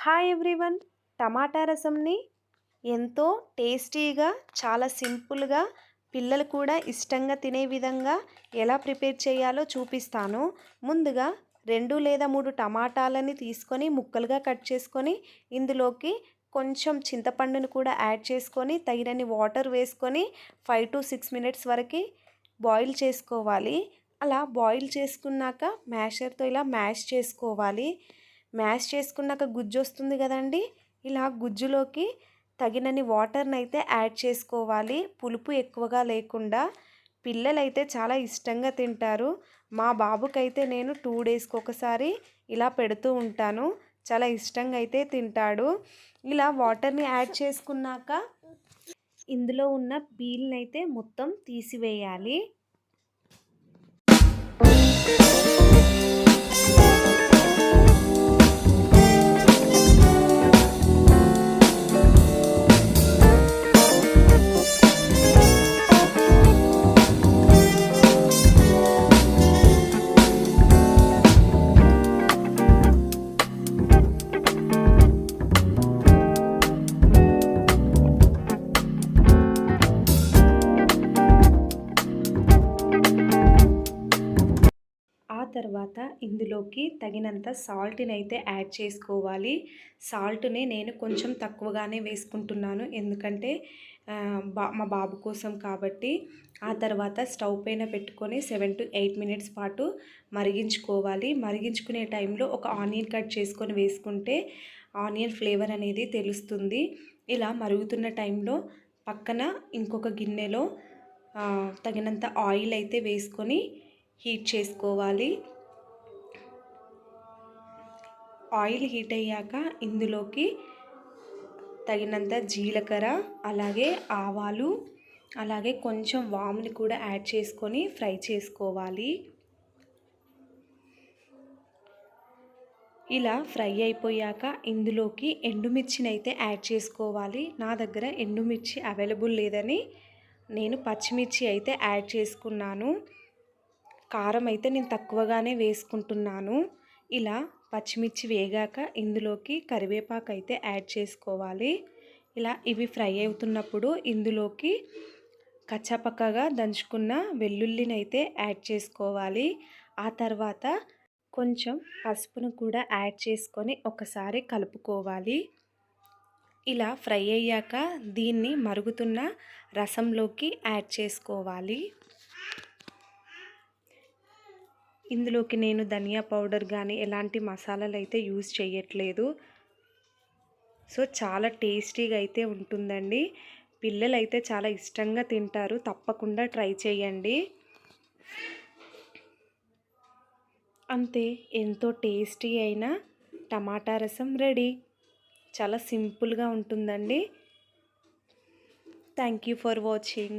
Hi everyone. టమాటా రసంని ఎంతో టేస్టీగా, చాలా సింపుల్గా, పిల్లలు కూడా ఇష్టంగా తినే విధంగా ఎలా ప్రిపేర్ చేయాలో చూపిస్తాను. ముందుగా 2 లేదా 3 టమాటాలని తీసుకొని ముక్కలుగా కట్ చేసుకొని ఇందులోకి కొంచెం చింతపండును కూడా యాడ్ చేసుకొని తగినన్ని వాటర్ వేసుకొని 5 to 6 మినిట్స్ వరకు బాయిల్ చేసుకోవాలి. అలా బాయిల్ చేసుకున్నాక మ్యాషర్తో ఇలా మ్యాష్ చేసుకోవాలి. మ్యాష్ చేసుకున్నాక గుజ్జు వస్తుంది కదండి, ఇలా గుజ్జులోకి తగినన్ని వాటర్ని అయితే యాడ్ చేసుకోవాలి, పులుపు ఎక్కువగా లేకుండా. పిల్లలైతే చాలా ఇష్టంగా తింటారు. మా బాబుకైతే నేను 2 డేస్కి ఒకసారి ఇలా పెడుతూ ఉంటాను. చాలా ఇష్టంగా అయితే తింటాడు. ఇలా వాటర్ని యాడ్ చేసుకున్నాక ఇందులో ఉన్న పీల్ని అయితే మొత్తం తీసివేయాలి. ఆ తర్వాత ఇందులోకి తగినంత సాల్ట్ని అయితే యాడ్ చేసుకోవాలి. సాల్ట్ని నేను కొంచెం తక్కువగానే వేసుకుంటున్నాను, ఎందుకంటే మా బాబు కోసం కాబట్టి. ఆ తర్వాత స్టవ్ పైన పెట్టుకొని 7 to 8 మినిట్స్ పాటు మరిగించుకోవాలి. మరిగించుకునే టైంలో ఒక ఆనియన్ కట్ చేసుకొని వేసుకుంటే ఆనియన్ ఫ్లేవర్ అనేది తెలుస్తుంది. ఇలా మరుగుతున్న టైంలో పక్కన ఇంకొక గిన్నెలో తగినంత ఆయిల్ అయితే వేసుకొని హీట్ చేసుకోవాలి. ఆయిల్ హీట్ అయ్యాక ఇందులోకి తగినంత జీలకర్ర, అలాగే ఆవాలు, అలాగే కొంచెం వాముని కూడా యాడ్ చేసుకొని ఫ్రై చేసుకోవాలి. ఇలా ఫ్రై అయిపోయాక ఇందులోకి ఎండుమిర్చిని అయితే యాడ్ చేసుకోవాలి. నా దగ్గర ఎండుమిర్చి అవైలబుల్ లేదని నేను పచ్చిమిర్చి అయితే యాడ్ చేసుకున్నాను. కారం అయితే నేను తక్కువగానే వేసుకుంటున్నాను. ఇలా పచ్చిమిర్చి వేగాక ఇందులోకి కరివేపాకు అయితే యాడ్ చేసుకోవాలి. ఇలా ఇవి ఫ్రై అవుతున్నప్పుడు ఇందులోకి కచ్చాపక్కగా దంచుకున్న వెల్లుల్లిని అయితే యాడ్ చేసుకోవాలి. ఆ తర్వాత కొంచెం పసుపును కూడా యాడ్ చేసుకొని ఒకసారి కలుపుకోవాలి. ఇలా ఫ్రై అయ్యాక దీన్ని మరుగుతున్న రసంలోకి యాడ్ చేసుకోవాలి. ఇందులోకి నేను ధనియా పౌడర్ కానీ ఎలాంటి మసాలాలు అయితే యూజ్ చేయట్లేదు. సో చాలా టేస్టీగా అయితే ఉంటుందండి. పిల్లలు అయితే చాలా ఇష్టంగా తింటారు. తప్పకుండా ట్రై చేయండి. అంతే, ఎంతో టేస్టీ అయిన టమాటా రసం రెడీ. చాలా సింపుల్గా ఉంటుందండి. Thank you for watching.